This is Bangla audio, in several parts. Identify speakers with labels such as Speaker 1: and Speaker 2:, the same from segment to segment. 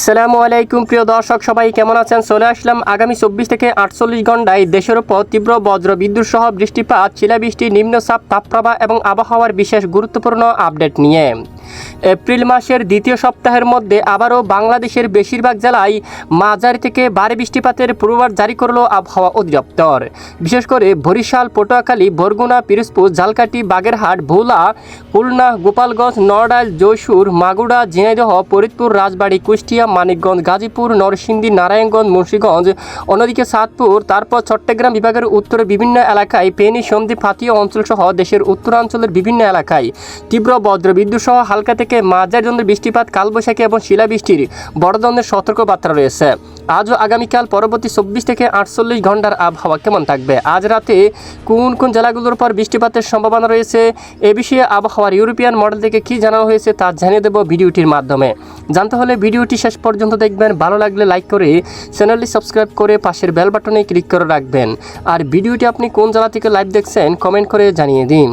Speaker 1: আসসালামু আলাইকুম প্রিয় দর্শক, সবাই কেমন আছেন? চলে আসলাম আগামী 24 থেকে 48 ঘন্টায় দেশের উপর তীব্র বজ্র বিদ্যুৎ সহ বৃষ্টিপাত, শিলাবৃষ্টি, নিম্নচাপ, তাপপ্রবাহ এবং আবহাওয়ার বিশেষ গুরুত্বপূর্ণ আপডেট নিয়ে। এপ্রিল মাসের দ্বিতীয় সপ্তাহের মধ্যে আবারও বাংলাদেশের বেশিরভাগ জেলায় মাঝারি থেকে ভারী বৃষ্টিপাতের পূর্বাভাস জারি করল আবহাওয়া অধিদপ্তর। বিশেষ করে বরিশাল, পটুয়াখালী, বরগুনা, পিরোজপুর, ঝালকাঠি, বাগেরহাট, ভোলা, খুলনা, গোপালগঞ্জ, নড়াইল, যশোর, মাগুরা, ঝিনাইদহ, ফরিদপুর, রাজবাড়ী, কুষ্টিয়া, মানিকগঞ্জ, গাজীপুর, নরসিংদী, নারায়ণগঞ্জ, মুন্সিগঞ্জ, অন্যদিকে চাঁদপুর, তারপর চট্টগ্রাম বিভাগের উত্তরের বিভিন্ন এলাকায়, ফেনী, সন্দ্বীপ, হাতিয়া অঞ্চল সহ দেশের উত্তরাঞ্চলের বিভিন্ন এলাকায় তীব্র বজ্রবিদ্যুৎ সহ হালকা থেকে মাঝারি ধরনের বৃষ্টিপাত, কালবৈশাখী এবং শিলাবৃষ্টির বড় ধরনের সতর্কবার্তা রয়েছে। আজ ও আগামীকাল পরবর্তী 24 থেকে 48 ঘন্টার আবহাওয়া কেমন থাকবে, আজ রাতে কোন কোন জেলাগুলোর উপর বৃষ্টিপাতের সম্ভাবনা রয়েছে, এ বিষয়ে আবহাওয়ার ইউরোপিয়ান মডেল থেকে কী জানানো হয়েছে তা জানিয়ে দেব ভিডিওটির মাধ্যমে। জানতে হলে ভিডিওটি শেষ পর্যন্ত দেখবেন। ভালো লাগলে লাইক করে চ্যানেলটি সাবস্ক্রাইব করে পাশের বেল বাটনে ক্লিক করে রাখবেন। আর ভিডিওটি আপনি কোন জেলা থেকে লাইভ দেখছেন কমেন্ট করে জানিয়ে দিন।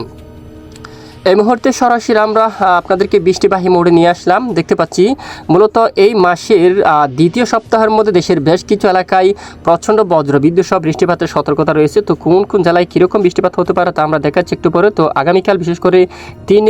Speaker 1: এই মুহূর্তে সরাসরি আমরা আপনাদেরকে বৃষ্টিবাহী মোড়ে নিয়ে আসলাম। দেখতে পাচ্ছি মূলত এই মাসের দ্বিতীয় সপ্তাহের মধ্যে দেশের বেশ কিছু এলাকায় প্রচণ্ড বজ্রবিদ্যুৎ সহ বৃষ্টিপাতের সতর্কতা রয়েছে। তো কোন কোন জেলায় কীরকম বৃষ্টিপাত হতে পারে তা আমরা দেখাচ্ছি একটু পরে। তো আগামীকাল বিশেষ করে 3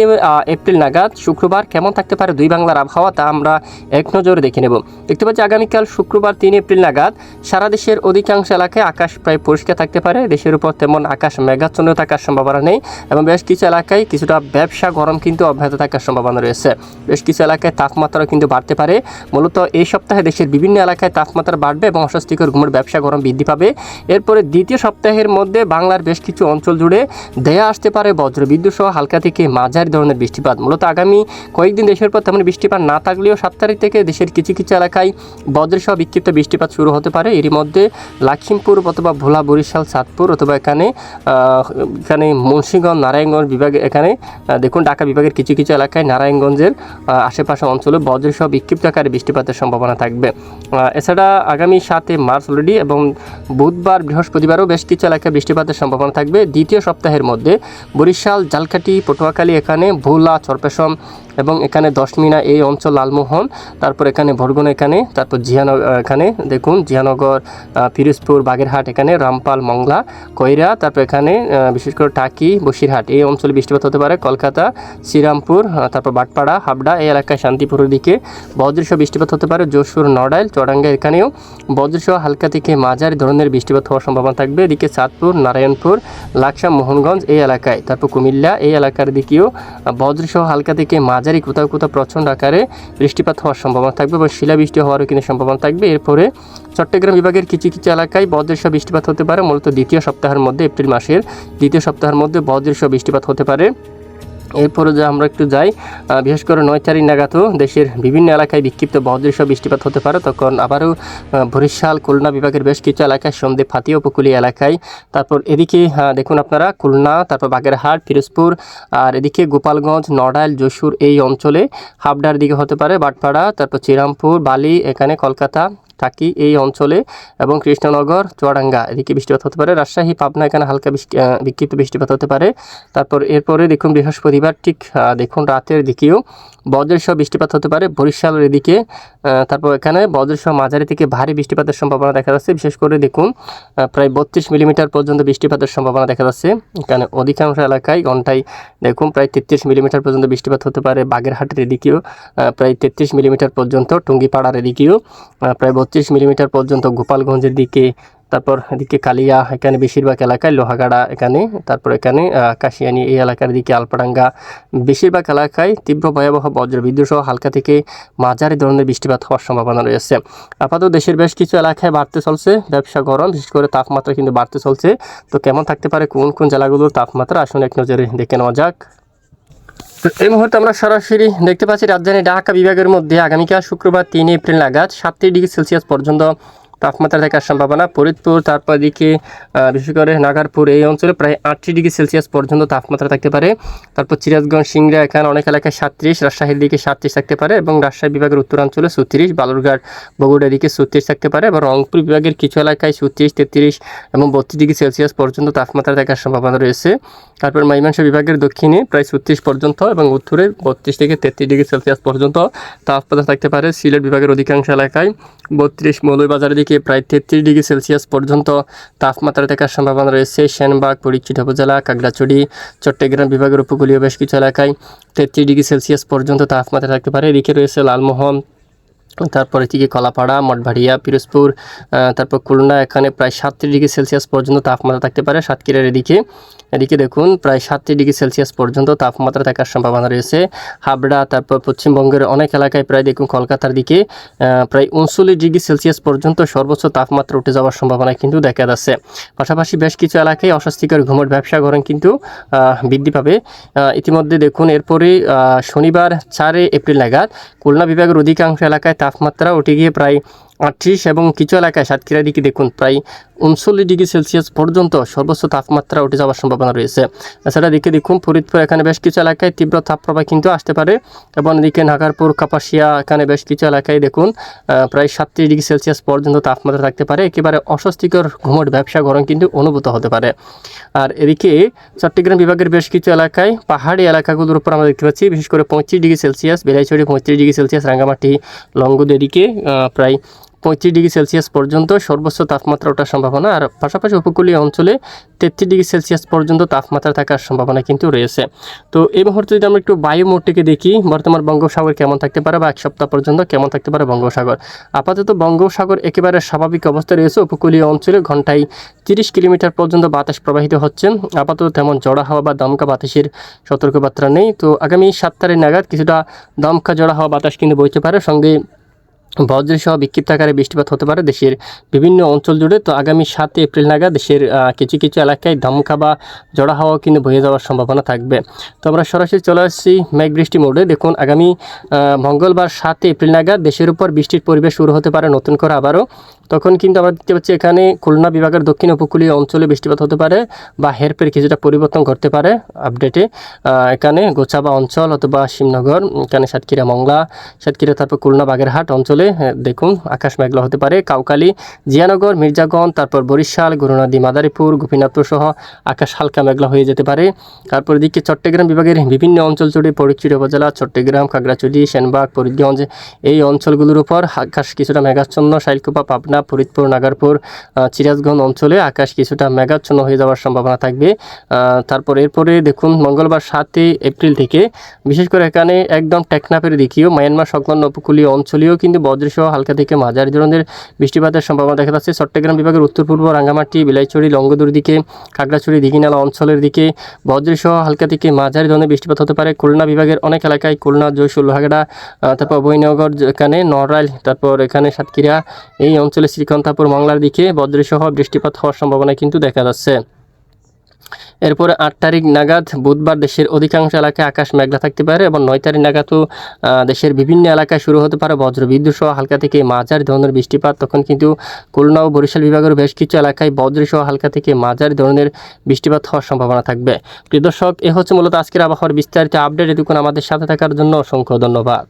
Speaker 1: এপ্রিল নাগাদ শুক্রবার কেমন থাকতে পারে দুই বাংলার আবহাওয়া তা আমরা এক নজরে দেখে নেব। দেখতে পাচ্ছি আগামীকাল শুক্রবার 3 এপ্রিল নাগাদ সারা দেশের অধিকাংশ এলাকায় আকাশ প্রায় পরিষ্কার থাকতে পারে। দেশের উপর তেমন আকাশ মেঘাচ্ছন্ন থাকার সম্ভাবনা নেই এবং বেশ কিছু এলাকায় কিছুটা ব্যবসা গরম কিন্তু অব্যাহত থাকার সম্ভাবনা রয়েছে। বেশ কিছু এলাকায় তাপমাত্রা কিন্তু বাড়তে পারে। মূলত এই সপ্তাহে দেশের বিভিন্ন এলাকায় তাপমাত্রা বাড়বে এবং অস্বস্তিকর ঘুমের ব্যবসা গরম বৃদ্ধি পাবে। এরপরে দ্বিতীয় সপ্তাহের মধ্যে বাংলার বেশ কিছু অঞ্চল জুড়ে দেয়া আসতে পারে বজ্রবিদ্যুৎ সহ হালকা থেকে মাঝারি ধরনের বৃষ্টিপাত। মূলত আগামী কয়েকদিন দেশের পর তেমন বৃষ্টিপাত না থাকলেও 7 তারিখ থেকে দেশের কিছু কিছু এলাকায় বজ্রসহ বিক্ষিপ্ত বৃষ্টিপাত শুরু হতে পারে। এরই মধ্যে লখিমপুর অথবা ভোলা, বরিশাল, চাঁদপুর অথবা এখানে মুন্সিগঞ্জ, নারায়ণগঞ্জ বিভাগে, এখানে দেখুন ঢাকা বিভাগের কিছু কিছু এলাকায় নারায়ণগঞ্জের আশেপাশে অঞ্চলে বজ্রসহ বিক্ষিপ্ত আকারে বৃষ্টিপাতের সম্ভাবনা থাকবে। এছাড়া আগামী 7 মার্চ অলরেডি এবং বুধবার, বৃহস্পতিবারও বেশ কিছু এলাকায় বৃষ্টিপাতের সম্ভাবনা থাকবে। দ্বিতীয় সপ্তাহের মধ্যে বরিশাল, ঝালকাঠি, পটুয়াখালী, এখানে ভোলা, চরপেশম এবং এখানে 10 মিনা এই অঞ্চল, লালমোহন, তারপর এখানে বরগুনা, এখানে তারপর জিয়ানগর, এখানে দেখুন জিয়ানগর, পিরোজপুর, বাগেরহাট, এখানে রামপাল, মংলা, কইরা, তারপর এখানে বিশেষ করে টাকি, বসিরহাট এই অঞ্চলে বৃষ্টিপাত হতে পারে। কলকাতা, শ্রীরামপুর, তারপর বাটপাড়া, হাবড়া এই এলাকায়, শান্তিপুরের দিকে বজ্রসহ বৃষ্টিপাত হতে পারে। যশোর, নড়াইল, চুয়াডাঙ্গা এখানেও বজ্রসহ হালকা থেকে মাঝারি ধরনের বৃষ্টিপাত হওয়ার সম্ভাবনা থাকবে। এদিকে চাঁদপুর, নারায়ণপুর, লাকসাম, মোহনগঞ্জ এই এলাকায়, তারপর কুমিল্লা এই এলাকার দিকেও বজ্রসহ হালকা থেকে মাঝারি কোথাও কোথাও প্রচণ্ড আকারে বৃষ্টিপাত হওয়ার সম্ভাবনা থাকবে এবং শিলাবৃষ্টি হওয়ারও কিন্তু সম্ভাবনা থাকবে। এরপরে চট্টগ্রাম বিভাগের কিছু কিছু এলাকায় বজ্রসহ বৃষ্টিপাত হতে পারে। মূলত দ্বিতীয় সপ্তাহের মধ্যে, এপ্রিল মাসের দ্বিতীয় সপ্তাহের মধ্যে বজ্রসহ বৃষ্টিপাত হতে পারে। এরপরে যে আমরা একটু যাই, বিশেষ করে 9 তারিখ নাগাদও দেশের বিভিন্ন এলাকায় বিক্ষিপ্ত বজ্রসহ বৃষ্টিপাত হতে পারে। তখন আবারও বরিশাল, খুলনা বিভাগের বেশ কিছু এলাকায়, সন্দ্বীপ, হাতিয়া উপকূলীয় এলাকায়, তারপর এদিকে দেখুন আপনারা খুলনা, তারপর বাগেরহাট, পিরোজপুর, আর এদিকে গোপালগঞ্জ, নড়াইল, যশোর এই অঞ্চলে, হাবড়ার দিকে হতে পারে, বাটপাড়া, তারপর শ্রীরামপুর, বালি, এখানে কলকাতা, টাকি এই অঞ্চলে এবং কৃষ্ণনগর, চুয়াডাঙ্গা এদিকে বৃষ্টিপাত হতে পারে। রাজশাহী, পাবনা এখানে হালকা বিক্ষিপ্ত বৃষ্টিপাত হতে পারে। তারপর এরপরে দেখুন বৃহস্পতিবার ঠিক দেখুন রাতের দিকেও বজ্রসহ বৃষ্টিপাত হতে পারে বরিশালের এদিকে। তারপর এখানে বজ্রসহ মাঝারি থেকে ভারী বৃষ্টিপাতের সম্ভাবনা দেখা যাচ্ছে। বিশেষ করে দেখুন প্রায় 32 মিলিমিটার পর্যন্ত বৃষ্টিপাতের সম্ভাবনা দেখা যাচ্ছে। এখানে অধিকাংশ এলাকায় ঘন্টায় দেখুন প্রায় 33 মিলিমিটার পর্যন্ত বৃষ্টিপাত হতে পারে। বাগেরহাটের এদিকেও প্রায় 33 মিলিমিটার পর্যন্ত, টুঙ্গিপাড়ার এদিকেও প্রায় 32 মিলিমিটার পর্যন্ত, গোপালগঞ্জের দিকে, তারপর এদিকে কালিয়া, এখানে বেশিরভাগ এলাকায়, লোহাগাড়া এখানে, তারপর এখানে কাশিয়ানি এই এলাকার দিকে, আলপাডাঙ্গা বেশিরভাগ এলাকায় তীব্র ভয়াবহ বজ্রবিদ্যুৎ সহ হালকা থেকে মাঝারি ধরনের বৃষ্টিপাত হওয়ার সম্ভাবনা রয়েছে। আপাতত দেশের বেশ কিছু এলাকায় বাড়তে চলছে ব্যবসা গরম, বিশেষ করে তাপমাত্রা কিন্তু বাড়তে চলছে। তো কেমন থাকতে পারে কোন কোন জেলাগুলোর তাপমাত্রা, আসুন এক নজরে দেখে নেওয়া যাক। তো এই মুহূর্তে আমরা সরাসরি দেখতে পাচ্ছি রাজধানী ঢাকা বিভাগের মধ্যে আগামীকাল শুক্রবার 3 এপ্রিল নাগাদ 37 ডিগ্রি সেলসিয়াস পর্যন্ত তাপমাত্রা থাকার সম্ভাবনা। ফরিদপুর, তারপর দিকে বিশেষ করে নাগারপুর এই অঞ্চলে প্রায় 38 ডিগ্রি সেলসিয়াস পর্যন্ত তাপমাত্রা থাকতে পারে। তারপর সিরাজগঞ্জ, সিংড়া এখানে অনেক এলাকায় 37, রাজশাহীর দিকে 37 থাকতে পারে এবং রাজশাহী বিভাগের উত্তরাঞ্চলে 36, বালুরঘাট, বগুড়ার দিকে 36 থাকতে পারে এবং রংপুর বিভাগের কিছু এলাকায় 36, 33 এবং 32 ডিগ্রি সেলসিয়াস পর্যন্ত তাপমাত্রা থাকার সম্ভাবনা রয়েছে। তারপর ময়মনসিংহ বিভাগের দক্ষিণে প্রায় 36 পর্যন্ত এবং উত্তরে 32 থেকে 33 ডিগ্রি সেলসিয়াস পর্যন্ত তাপমাত্রা থাকতে পারে। সিলেট বিভাগের অধিকাংশ এলাকায় 32, মৌলভীবাজারের দিকে প্রায় 33 ডিগ্রি সেলসিয়াস পর্যন্ত তাপমাত্রা থাকার সম্ভাবনা রয়েছে। সেনবাগ, ফরিদপুর উপজেলা, খাগড়াছড়ি, চট্টগ্রাম বিভাগের উপকূলীয় বেশ কিছু এলাকায় 33 ডিগ্রি সেলসিয়াস পর্যন্ত তাপমাত্রা থাকতে পারে। এদিকে রয়েছে লালমোহন, তারপরে থেকে কলাপাড়া, মঠবাড়িয়া, পিরোজপুর, তারপর খুলনা এখানে প্রায় 37 ডিগ্রি সেলসিয়াস পর্যন্ত তাপমাত্রা থাকতে পারে। সাতক্ষীরার এদিকে দেখুন প্রায় 37 ডিগ্রি সেলসিয়াস পর্যন্ত তাপমাত্রা থাকার সম্ভাবনা রয়েছে। হাবড়া, তারপর পশ্চিমবঙ্গের অনেক এলাকায় প্রায় দেখুন কলকাতার দিকে প্রায় 39 ডিগ্রি সেলসিয়াস পর্যন্ত সর্বোচ্চ তাপমাত্রা উঠে যাওয়ার সম্ভাবনা কিন্তু দেখা যাচ্ছে। পাশাপাশি বেশ কিছু এলাকায় অস্বস্তিকর ঘুমট ব্যবসা গরম কিন্তু বৃদ্ধি পাবে ইতিমধ্যে। দেখুন এরপরে শনিবার 4 এপ্রিল নাগাদ খুলনা বিভাগের অধিকাংশ এলাকায় তাপমাত্রা উঠে গিয়ে প্রায় 38 এবং কিছু এলাকায় সাতক্ষীরার দিকে দেখুন প্রায় 39 ডিগ্রি সেলসিয়াস পর্যন্ত সর্বোচ্চ তাপমাত্রা উঠে যাওয়ার সম্ভাবনা রয়েছে। এছাড়া দিকে দেখুন ফরিদপুর এখানে বেশ কিছু এলাকায় তীব্র তাপপ্রবাহ কিন্তু আসতে পারে এবং এদিকে নাগারপুর, কাপাসিয়া এখানে বেশ কিছু এলাকায় দেখুন প্রায় 37 ডিগ্রি সেলসিয়াস পর্যন্ত তাপমাত্রা থাকতে পারে। একেবারে অস্বস্তিকর ঘুমট ব্যবসা গরম কিন্তু অনুভূত হতে পারে। আর এদিকে চট্টগ্রাম বিভাগের বেশ কিছু এলাকায় পাহাড়ি এলাকাগুলোর উপর আমরা দেখতে পাচ্ছি বিশেষ করে 35 degree Celsius, Belaichhari 35 degree Celsius, Rangamati, Longadu এদিকে প্রায় 35 ডিগ্রি সেলসিয়াস পর্যন্ত সর্বোচ্চ তাপমাত্রা ওঠার সম্ভাবনা। আর পাশাপাশি উপকূলীয় অঞ্চলে 33 ডিগ্রি সেলসিয়াস পর্যন্ত তাপমাত্রা থাকার সম্ভাবনা কিন্তু রয়েছে। তো এই মুহূর্তে যদি আমরা একটু বায়ু মোডটিকে দেখি, বর্তমান বঙ্গোপসাগর কেমন থাকতে পারে বা এক সপ্তাহ পর্যন্ত কেমন থাকতে পারে বঙ্গোপসাগর। আপাতত বঙ্গোপসাগর একেবারে স্বাভাবিক অবস্থায় রয়েছে। উপকূলীয় অঞ্চলে ঘন্টায় 30 কিলোমিটার পর্যন্ত বাতাস প্রবাহিত হচ্ছে। আপাতত তেমন জোড়া হাওয়া বা দমকা বাতাসের সতর্কবার্তা নেই। তো আগামী 7 তারিখ নাগাদ কিছুটা দমকা জোড়া হাওয়া বাতাস কিন্তু বইতে পারে, সঙ্গে বজ্রসহ বিক্ষিপ্ত আকারে বৃষ্টিপাত হতে পারে দেশের বিভিন্ন অঞ্চল জুড়ে। তো আগামী 7 এপ্রিল নাগাদ দেশের কিছু কিছু এলাকায় দমকা বা জোড়া হাওয়া কিন্তু বয়ে যাওয়ার সম্ভাবনা থাকবে। তো আমরা সরাসরি চলে আসছি মেঘ বৃষ্টি মোডে। দেখুন আগামী মঙ্গলবার 7 এপ্রিল নাগাদ দেশের উপর বৃষ্টির পরিবেশ শুরু হতে পারে নতুন করে আবারও। তখন কিন্তু আমরা দেখতে পাচ্ছি এখানে খুলনা বিভাগের দক্ষিণ উপকূলীয় অঞ্চলে বৃষ্টিপাত হতে পারে বা হেরফের কিছুটা পরিবর্তন করতে পারে আপডেটে। এখানে গোচাবা অঞ্চল অথবা শিবনগর, এখানে সাতক্ষীরা, মংলা, সাতক্ষীরা, তারপর খুলনা বাগেরহাট অঞ্চলে দেখুন আকাশ মেঘলা হতে পারে। কাউকালী, জিয়ানগর, মির্জাগঞ্জ, তারপর বরিশাল, গুরুনদী, মাদারীপুর, গোপীনাথপুর সহ আকাশ হালকা মেঘলা হয়ে যেতে পারে। তারপর দিকে চট্টগ্রাম বিভাগের বিভিন্ন অঞ্চল জুড়ে ফটিকছড়ি উপজেলা, চট্টগ্রাম, খাগড়াছড়ি, সেনবাগ, ফরিদগঞ্জ এই অঞ্চলগুলোর উপর আকাশ কিছুটা মেঘাচ্ছন্ন। শাইলকুপা, পাবনা, ফরিদপুর, নাগারপুর, সিরাজগঞ্জ অঞ্চলে আকাশ কিছুটা মেঘাচ্ছন্ন হয়ে যাওয়ার সম্ভাবনা থাকবে। তারপর এরপরে দেখুন মঙ্গলবার 7 এপ্রিল থেকে বিশেষ করে এখানে একদম টেকনাফের দিকেও মায়ানমার সংলগ্ন উপকূলীয় অঞ্চলেও কিন্তু বজ্রসহ হালকা থেকে মাঝারি ধরনের বৃষ্টিপাতের সম্ভাবনা দেখা যাচ্ছে। চট্টগ্রাম বিভাগের উত্তর পূর্ব, রাঙ্গামাটি, বিলাইছড়ি, লংগদুর দিকে, খাগড়াছড়ি, দিঘিনালা অঞ্চলের দিকে বজ্রসহ হালকা থেকে মাঝারি ধরনের বৃষ্টিপাত হতে পারে। খুলনা বিভাগের অনেক এলাকায় খুলনা, জয়সুর, লোহাগড়া, তারপর অভয়নগর, এখানে নড়াইল, তারপর এখানে সাতক্ষীরা এই অঞ্চলে শ্রীকান্তাপুর, মংলার দিকে বজ্রসহ বৃষ্টিপাত হওয়ার সম্ভাবনা কিন্তু দেখা যাচ্ছে। এরপরে 8 তারিখ নাগাদ বুধবার দেশের অধিকাংশ এলাকায় আকাশ মেঘলা থাকতে পারে এবং 9 তারিখ নাগাদও দেশের বিভিন্ন এলাকায় শুরু হতে পারে বজ্রবিদ্যুৎ সহ হালকা থেকে মাঝারি ধরনের বৃষ্টিপাত। তখন কিন্তু খুলনা ও বরিশাল বিভাগের বেশ কিছু এলাকায় বজ্রসহ হালকা থেকে মাঝারি ধরনের বৃষ্টিপাত হওয়ার সম্ভাবনা থাকবে। প্রিয় দর্শক, এ হচ্ছে মূলত আজকের আবহাওয়ার বিস্তারিত আপডেট। এটুকুন আমাদের সাথে থাকার জন্য অসংখ্য ধন্যবাদ।